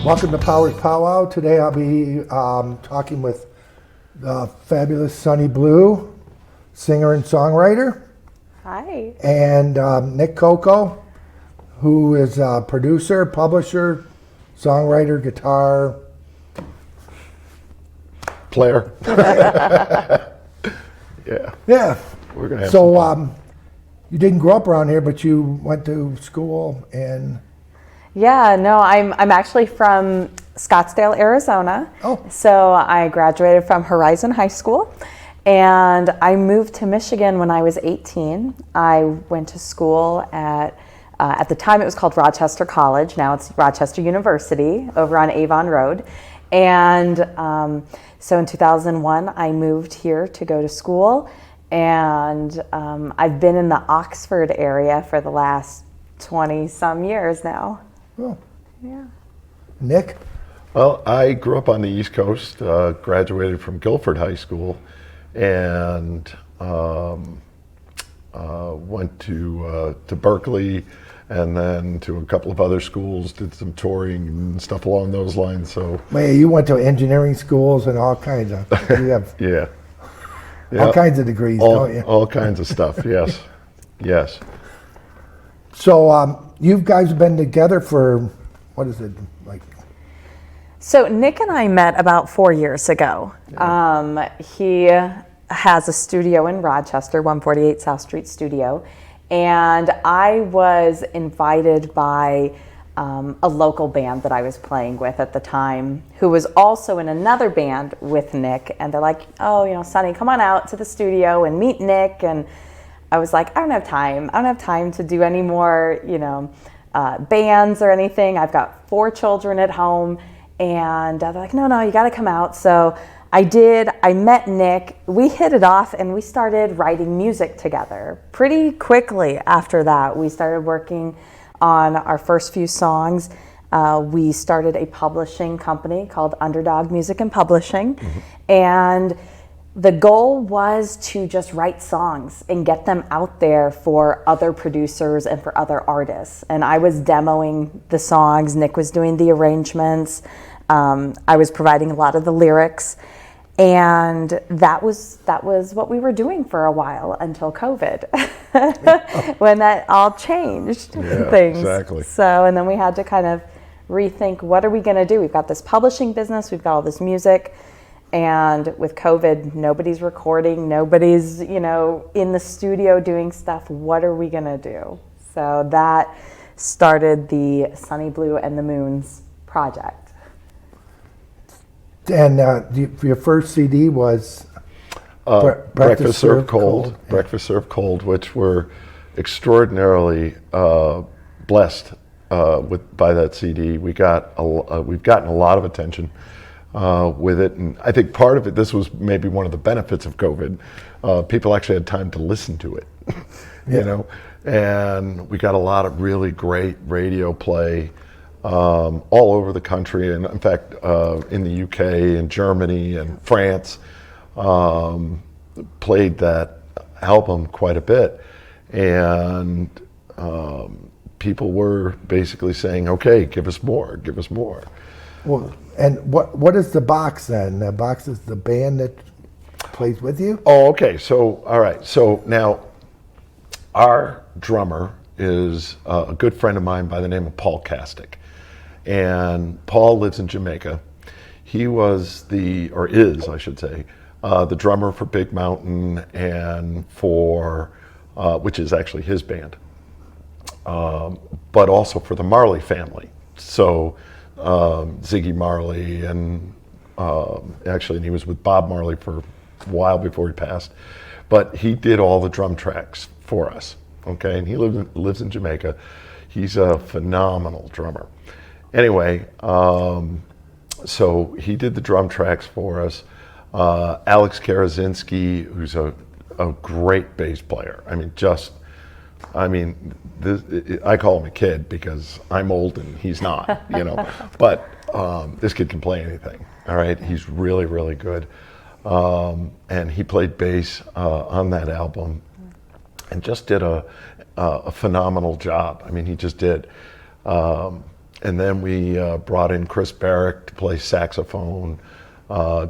Welcome to Powers Powwow. Today I'll be talking with the fabulous Sunny Bleau, singer and songwriter. Hi. And Nic Cocco, who is a producer, publisher, songwriter, guitar player. Yeah. Yeah. We're gonna have so you didn't grow up around here, but you went to school in... Yeah, no, I'm actually from Scottsdale, Arizona. Oh. So I graduated from Horizon High School, and I moved to Michigan when I was 18. I went to school at the time it was called Rochester College. Now it's Rochester University over on Avon Road. And so in 2001, I moved here to go to school, and I've been in the Oxford area for the last 20 some years now. Oh. Yeah. Nick? Well, I grew up on the East Coast, graduated from Guilford High School, and went to Berkeley, and then to a couple of other schools, did some touring and stuff along those lines. So, Well, you went to engineering schools and all kinds of... You have yeah. all kinds of degrees, don't you? All kinds of stuff, yes. Yes. So you guys have been together for, what is it, like... So Nick and I met about 4 years ago. Yeah. He has a studio in Rochester, 148 South Street Studio, and I was invited by a local band that I was playing with at the time, who was also in another band with Nick, and they're like, oh, you know, Sunny, come on out to the studio and meet Nick. And I was like, I don't have time. I don't have time to do any more, you know, bands or anything. I've got 4 children at home. And they're like, no, you got to come out. So I did. I met Nick. We hit it off, and we started writing music together. Pretty quickly after that, we started working on our first few songs. We started a publishing company called Underdog Music and Publishing. Mm-hmm. And the goal was to just write songs and get them out there for other producers and for other artists. And I was demoing the songs. Nick was doing the arrangements. I was providing a lot of the lyrics. And that was what we were doing for a while until COVID, when that all changed things. Exactly. So, and then we had to kind of rethink, what are we going to do? We've got this publishing business, we've got all this music. And with COVID, nobody's recording, nobody's, you know, in the studio doing stuff. What are we gonna do? So that started the Sunny Bleau and the Moons project. And your first CD was Breakfast Served Cold. Yeah. Breakfast Served Cold, which we're extraordinarily blessed by that CD. We've gotten a lot of attention with it, and I think part of it, this was maybe one of the benefits of COVID. People actually had time to listen to it, you know, and we got a lot of really great radio play all over the country, and in fact in the UK and Germany and France, played that album quite a bit, and people were basically saying, okay, give us more. Well, and what is the box then? The box is the band that plays with you? Oh, okay. So, all right. So now our drummer is a good friend of mine by the name of Paul Castick. And Paul lives in Jamaica. He was is, I should say, the drummer for Big Mountain and for, which is actually his band, but also for the Marley family. So, Ziggy Marley, and actually he was with Bob Marley for a while before he passed, but he did all the drum tracks for us, okay, and he lives in Jamaica. He's a phenomenal drummer. Anyway, so he did the drum tracks for us. Alex Karazinski, who's a great bass player. I call him a kid because I'm old and he's not, you know. But this kid can play anything. All right, he's really, really good, and he played bass on that album, and just did a phenomenal job. I mean, he just did. and then we brought in Chris Barrick to play saxophone,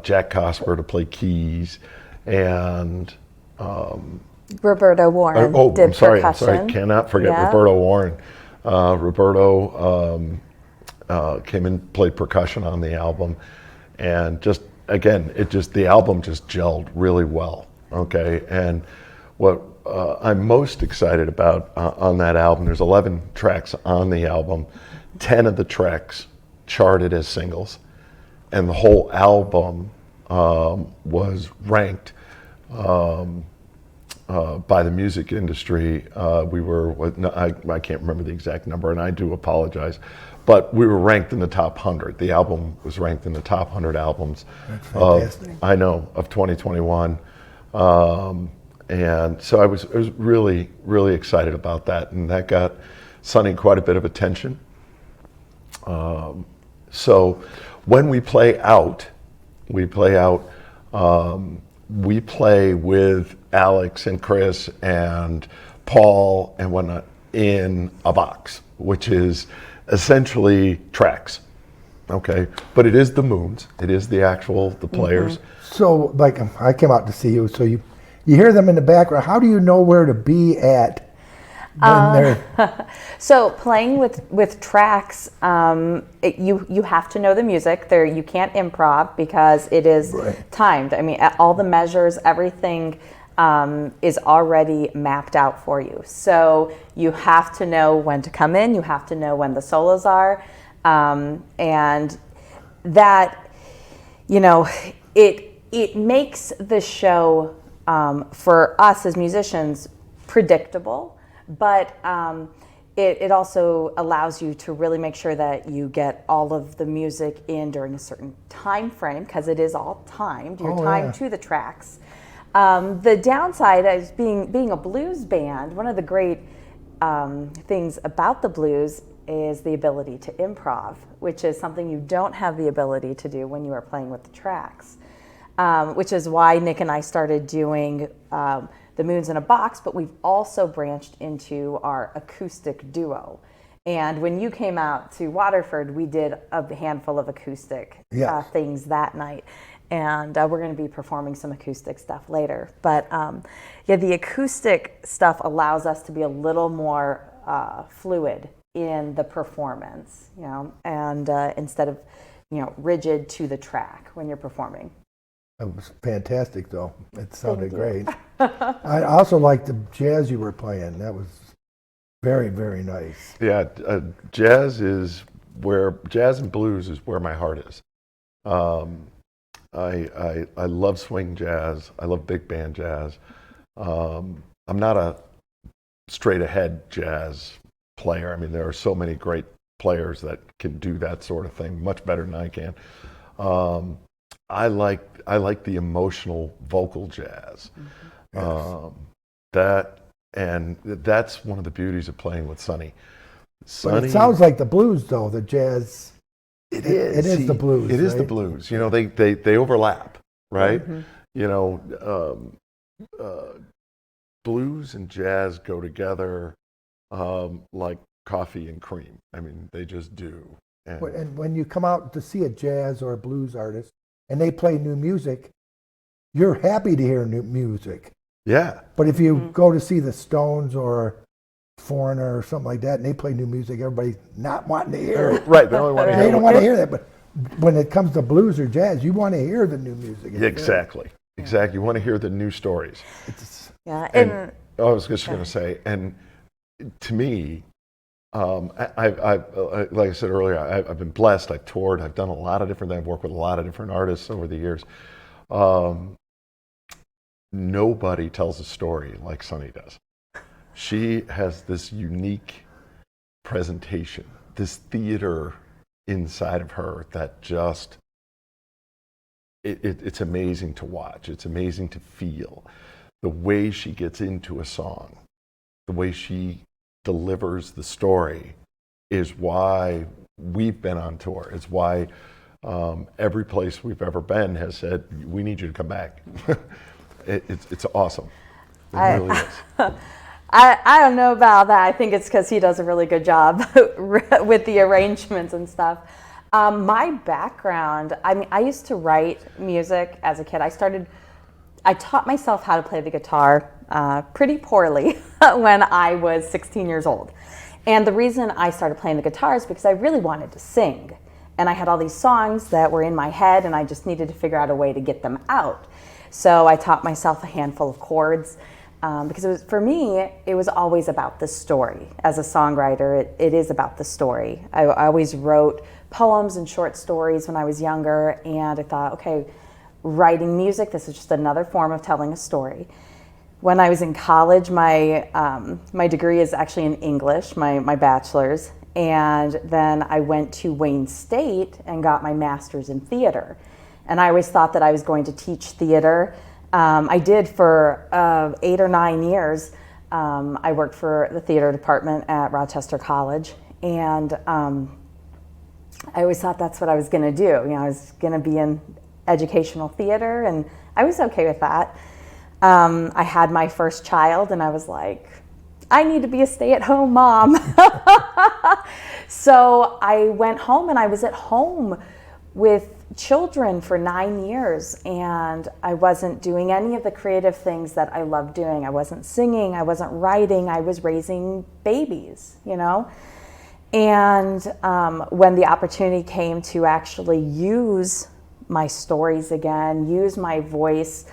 Jack Cosper to play keys, and Roberto Warren did I'm sorry, percussion. cannot forget Yeah. Roberto Warren. Roberto came and played percussion on the album, and just again, the album just gelled really well. Okay, and what I'm most excited about on that album, there's 11 tracks on the album, 10 of the tracks charted as singles, and the whole album was ranked by the music industry. We were, I can't remember the exact number, and I do apologize, but we were ranked in the top 100. The album was ranked in the top 100 albums of 2021. And so I was really, really excited about that, and that got Sunny quite a bit of attention. So when we play out, we play with Alex and Chris and Paul and whatnot in a box, which is essentially tracks. Okay, but it is the Moons. It is the players. So, like, I came out to see you, so you hear them in the background. How do you know where to be at when they're... So playing with tracks, you have to know the music. You can't improv because it is timed. I mean, all the measures, everything is already mapped out for you. So you have to know when to come in. You have to know when the solos are, and that, it makes the show for us as musicians predictable, but it also allows you to really make sure that you get all of the music in during a certain time frame, because it is all timed. You're timed to the tracks. The downside is being a blues band. One of the great things about the blues is the ability to improv, which is something you don't have the ability to do when you are playing with the tracks. Which is why Nick and I started doing the Moons in a Box, but we've also branched into our acoustic duo. And when you came out to Waterford, we did a handful of acoustic things that night. And we're going to be performing some acoustic stuff later. But the acoustic stuff allows us to be a little more fluid in the performance, and instead of, rigid to the track when you're performing. It was fantastic, though. It sounded great. I also liked the jazz you were playing. That was very, very nice. Yeah, jazz and blues is where my heart is. I love swing jazz. I love big band jazz. I'm not a straight ahead jazz player. I mean, there are so many great players that can do that sort of thing much better than I can. I like the emotional vocal jazz. That's one of the beauties of playing with Sunny. But it sounds like the blues, though. The jazz. It is the blues. It is the blues. They overlap, right? Blues and jazz go together like coffee and cream. I mean, they just do. And when you come out to see a jazz or a blues artist and they play new music, you're happy to hear new music. Yeah. But if you go to see the Stones or Foreigner or something like that, and they play new music, everybody's not wanting to hear it. Right. They don't want to hear it. They don't want to hear that. But when it comes to blues or jazz, you want to hear the new music. Exactly. You want to hear the new stories. And I was just going to say, and to me, I like I said earlier, I've been blessed. I've toured. I've done a lot of different things. I've worked with a lot of different artists over the years. Nobody tells a story like Sunny does. She has this unique presentation, this theater inside of her that just, it's amazing to watch. It's amazing to feel. The way she gets into a song, the way she delivers the story is why we've been on tour. It's why every place we've ever been has said, we need you to come back. It's awesome. It really is. I don't know about that. I think it's because he does a really good job with the arrangements and stuff. My background, I mean, I used to write music as a kid. I taught myself how to play the guitar pretty poorly when I was 16 years old. And the reason I started playing the guitar is because I really wanted to sing. And I had all these songs that were in my head, and I just needed to figure out a way to get them out. So I taught myself a handful of chords. Because for me, it was always about the story. As a songwriter, it is about the story. I always wrote poems and short stories when I was younger, and I thought, okay, writing music, this is just another form of telling a story. When I was in college, my degree is actually in English, my bachelor's, and then I went to Wayne State and got my master's in theater. And I always thought that I was going to teach theater. I did for 8 or 9 years. I worked for the theater department at Rochester College, and I always thought that's what I was going to do. You know, I was going to be in educational theater, and I was okay with that. I had my first child, and I was like, I need to be a stay-at-home mom. So I went home, and I was at home with children for 9 years, and I wasn't doing any of the creative things that I love doing. I wasn't singing, I wasn't writing, I was raising babies, you know? And when the opportunity came to actually use my stories again, use my voice,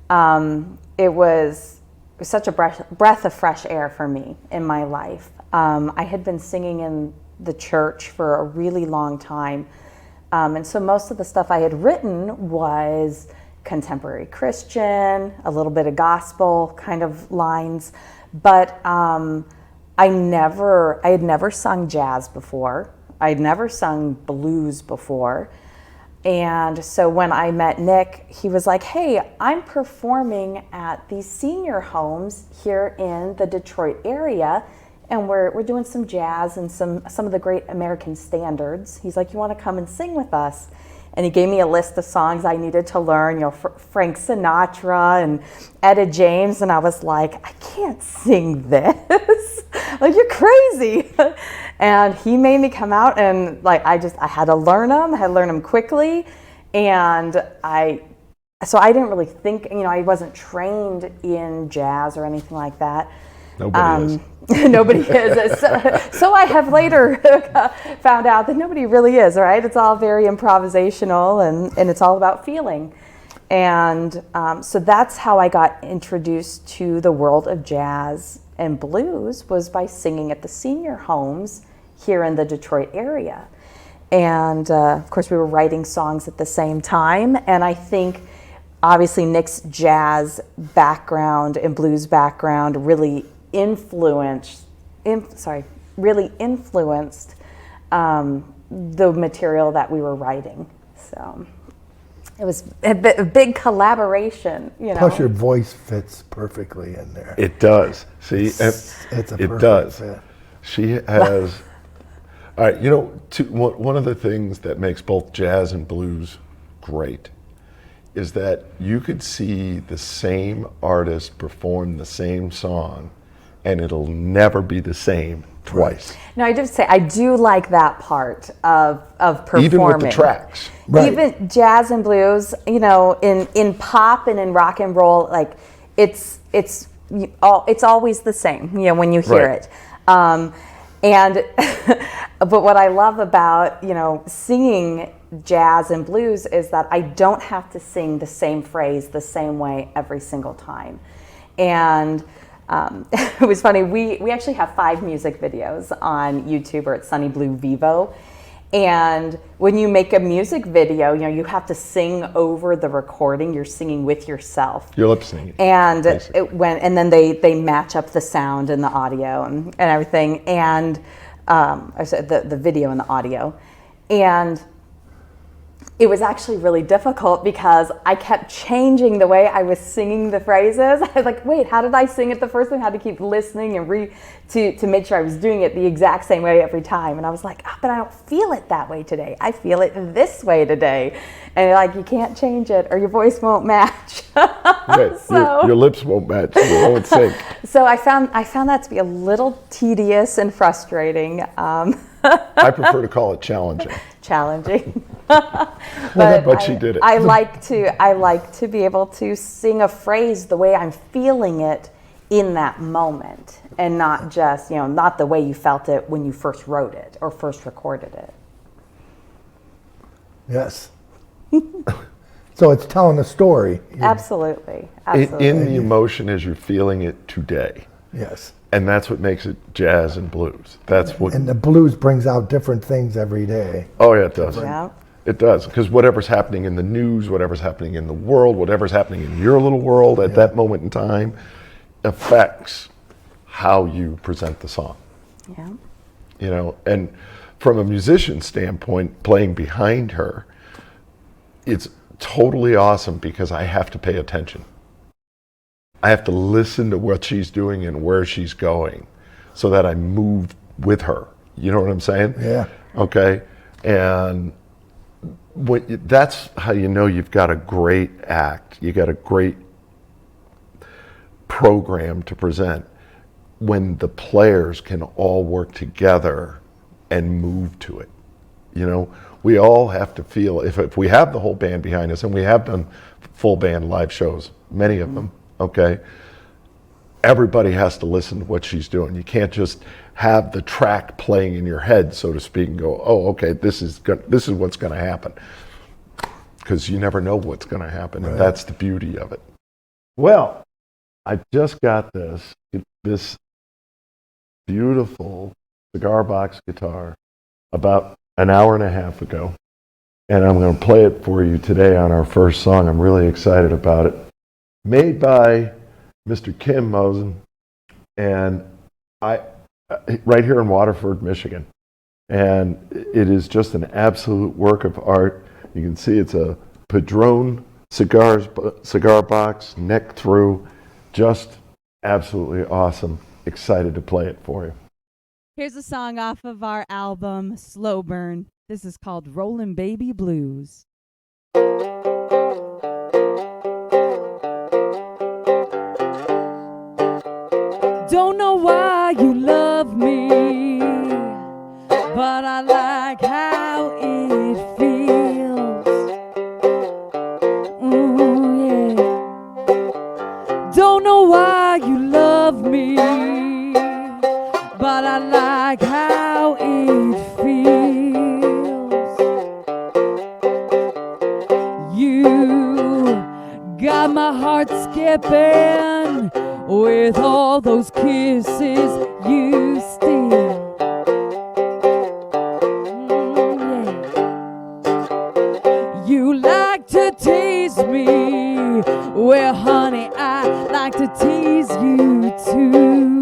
it was such a breath of fresh air for me in my life. I had been singing in the church for a really long time. And so most of the stuff I had written was contemporary Christian, a little bit of gospel kind of lines, but I had never sung jazz before. I'd never sung blues before. And so when I met Nick, he was like, hey, I'm performing at these senior homes here in the Detroit area, and we're doing some jazz and some of the great American standards. He's like, you want to come and sing with us? And he gave me a list of songs I needed to learn, you know, Frank Sinatra and Etta James, and I was like, I can't sing this. Like, you're crazy. And he made me come out, and like I had to learn them. I had to learn them quickly, and so I didn't really think, you know, I wasn't trained in jazz or anything like that. Nobody is. Nobody is. So I have later found out that nobody really is, right? It's all very improvisational, and it's all about feeling. And so that's how I got introduced to the world of jazz and blues, was by singing at the senior homes here in the Detroit area. And of course, we were writing songs at the same time. And I think obviously Nick's jazz background and blues background really influenced the material that we were writing. So it was a big collaboration, you know. Plus, your voice fits perfectly in there. It does. See, It's a perfect does. fit. She has. All right, you know, one of the things that makes both jazz and blues great is that you could see the same artist perform the same song, and it'll never be the same twice. No, I just say I do like that part of performing. Even with the tracks. Right. Even jazz and blues, you know, in pop and in rock and roll, like it's always the same, you know, when you hear Right. it. And but what I love about, you know, singing jazz and blues is that I don't have to sing the same phrase the same way every single time. And it was funny, we actually have 5 music videos on YouTube, or at Sunny Blue Vivo. And when you make a music video, you know, you have to sing over the recording. You're singing with yourself. You're lip singing. And basically. and then they match up the sound and the audio and everything. And I said the video and the audio. And it was actually really difficult because I kept changing the way I was singing the phrases. I was like, wait, how did I sing it the first time? I had to keep listening and to make sure I was doing it the exact same way every time. And I was like, but I don't feel it that way today. I feel it this way today. And like, you can't change it or your voice won't match. Yeah, your lips won't match. They won't sync. So I found that to be a little tedious and frustrating. I prefer to call it challenging. Challenging. but she did it. I like to be able to sing a phrase the way I'm feeling it in that moment, and not just, not the way you felt it when you first wrote it or first recorded it. Yes. So it's telling a story. Absolutely. In the emotion as you're feeling it today. Yes. And that's what makes it jazz and blues. That's what. And the blues brings out different things every day. Oh yeah, it does. Yeah. It does, because whatever's happening in the news, whatever's happening in the world, whatever's happening in your little world at that moment in time, affects how you present the song. Yeah. And from a musician standpoint, playing behind her, it's totally awesome because I have to pay attention. I have to listen to what she's doing and where she's going so that I move with her. You know what I'm saying? Yeah. Okay. And that's how you know you've got a great act. You got a great program to present when the players can all work together and move to it. We all have to feel, if we have the whole band behind us, and we have done full band live shows, many of them, okay, everybody has to listen to what she's doing. You can't just have the track playing in your head, so to speak, and go, oh, okay, this is what's going to happen. Because you never know what's going to happen, and that's the beauty of it. Well, I just got this beautiful cigar box guitar about an hour and a half ago, and I'm going to play it for you today on our first song. I'm really excited about it. Made by Mr. Kim Mosen, and right here in Waterford, Michigan. And it is just an absolute work of art. You can see it's a Padron cigar box, neck through, just absolutely awesome. Excited to play it for you. Here's a song off of our album, Slow Burn. This is called Rollin' Baby Blues. Don't know why you love me, but I like how it feels. Ooh, yeah. Don't know why you love me, but I like how it feels. You got my heart skipping with all those kisses you steal. Yeah. You like to tease me, well honey, I like to tease you too.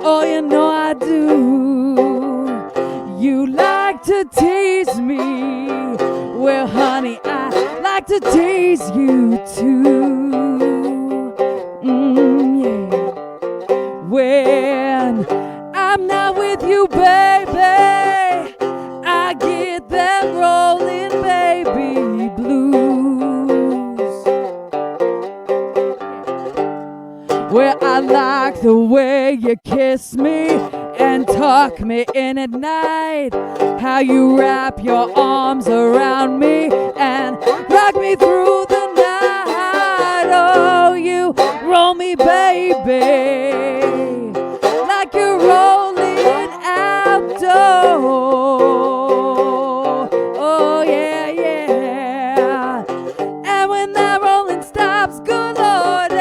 Oh, you know I do. You like to tease me, well honey, I like to tease you too. When I'm not with you, baby, I get that rolling baby blues. Well, I like the way you kiss me and tuck me in at night, how you wrap your arms around me and rock me through the night. Oh, you roll me, baby, like you're rolling outdoors. Oh, yeah, yeah. And when that rolling stops, good Lordy,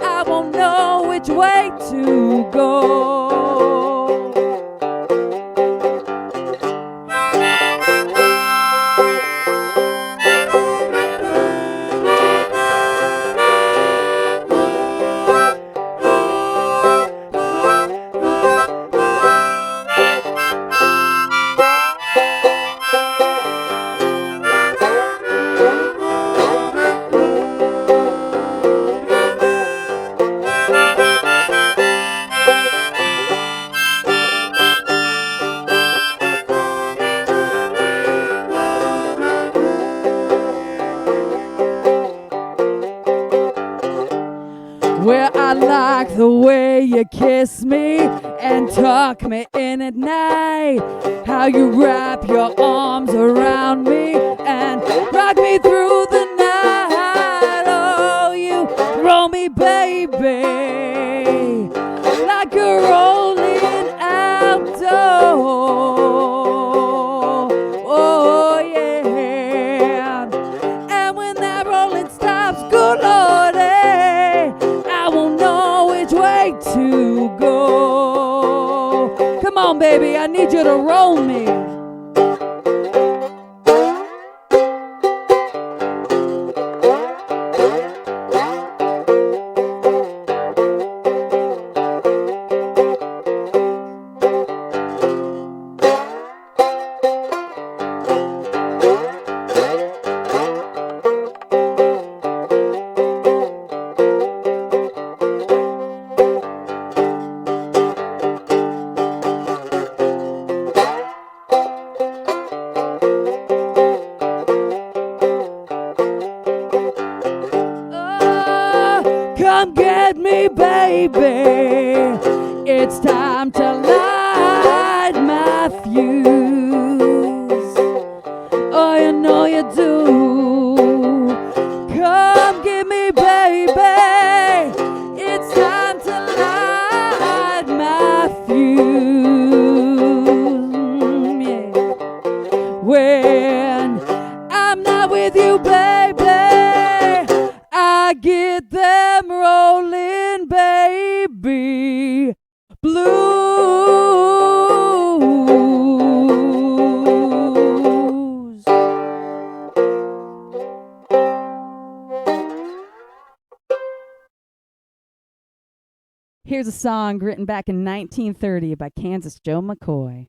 I won't know which way to go. where I like the way you kiss me and tuck me in at night. How you wrap your arms around me and rock me through the night. Oh, you roll me, baby, like a rolling outdoor. Oh, yeah. And when that rolling stops, good Lordy, I won't know which way to go. Come on, baby, I need you to roll me. Come get me, baby. It's time to light my fuse. Oh, you know you do. Come get me, baby. It's time to light my fuse. Yeah. When I'm not with you, baby, I get them rolling, baby. Blues. Here's a song written back in 1930 by Kansas Joe McCoy.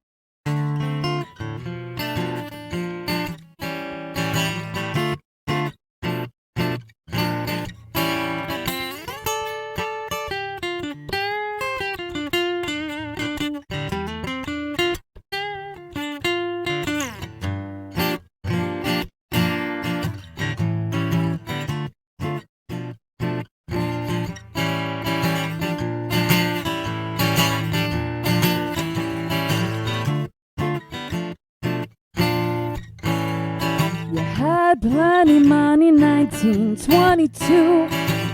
You had plenty money, 1922.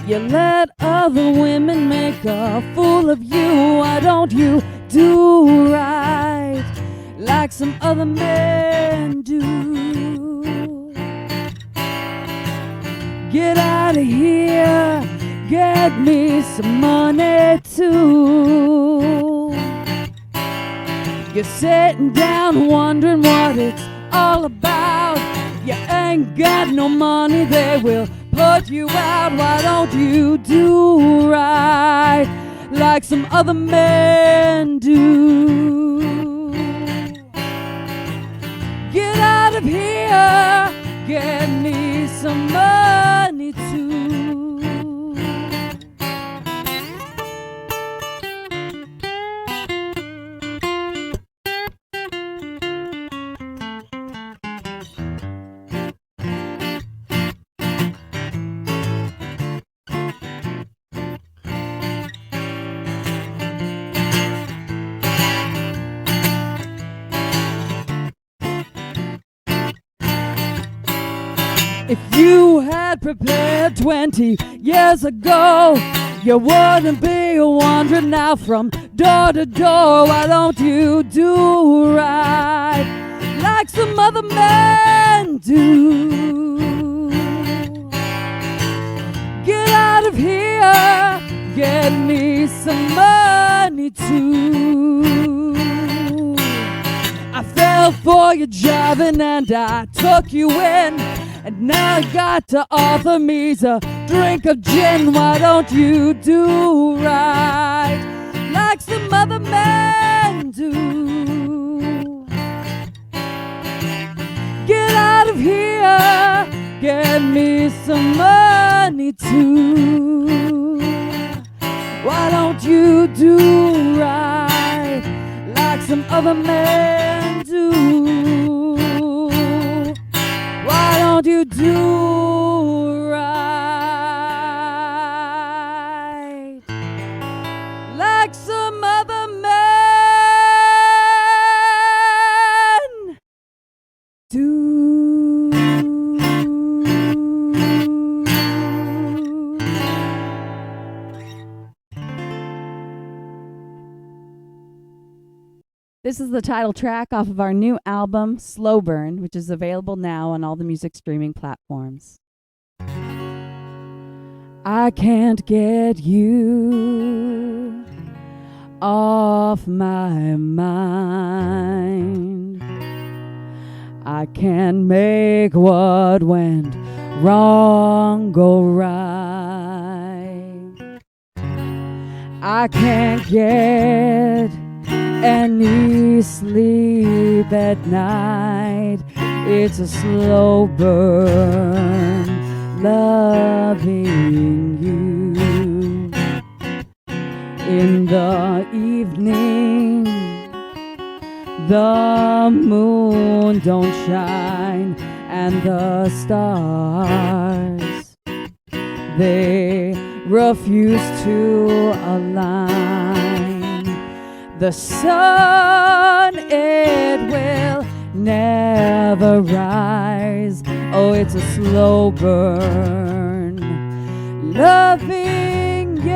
You let other women make a fool of you. Why don't you do right like some other men do? Get out of here, get me some money too. You're sitting down wondering what it's all about. You ain't got no money, they will put you out. Why don't you do right like some other men do? Get out of here, get me some money too. If you had prepared 20 years ago, you wouldn't be wandering now from door to door. Why don't you do right like some other men do? Get out of here, get me some money too. I fell for your jiving and I took you in, and now I got to offer me a drink of gin. Why don't you do right like some other men do? Get out of here, get me some money too. Why don't you do right like some other men do? Why don't you do right? This is the title track off of our new album, Slow Burn, which is available now on all the music streaming platforms. I can't get you off my mind. I can't make what went wrong go right. I can't get any sleep at night. It's a slow burn loving you. In the evening, the moon don't shine, and the stars, they refuse to align. The sun, it will never rise. Oh, it's a slow burn loving you.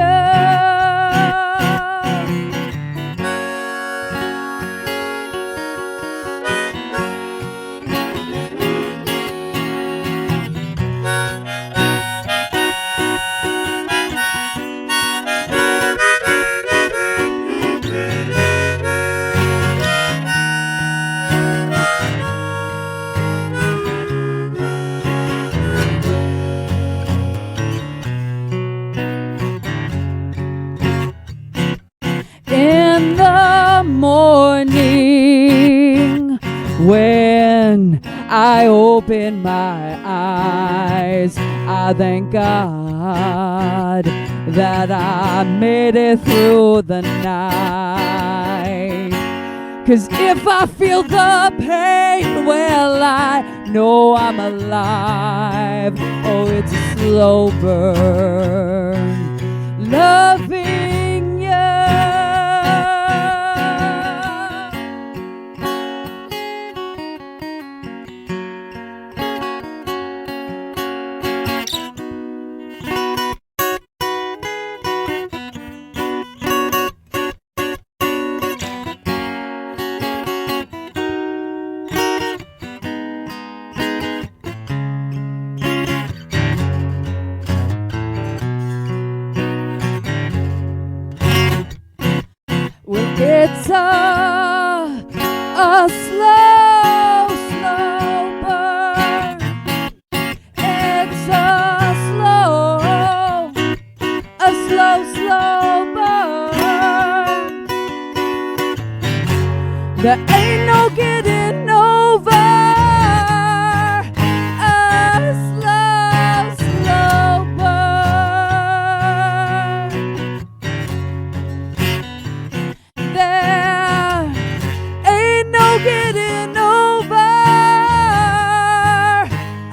In the morning, when I open my eyes, I thank God that I made it through the night. 'Cause if I feel the pain, well, I know I'm alive. Oh, it's a slow burn loving you. Well, it's a slow, slow burn. It's a slow, slow burn. There ain't no getting over a slow, slow burn. There ain't no getting over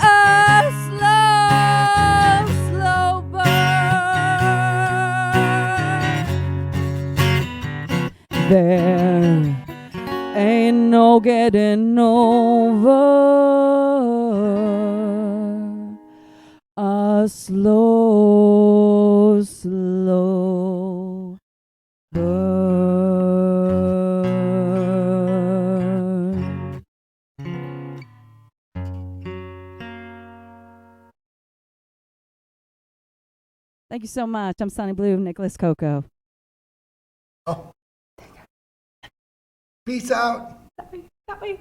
a slow, slow burn. There ain't no getting over a slow, slow burn. Thank you so much. I'm Sunny Bleau, Nic Cocco. Oh. Peace out. That way.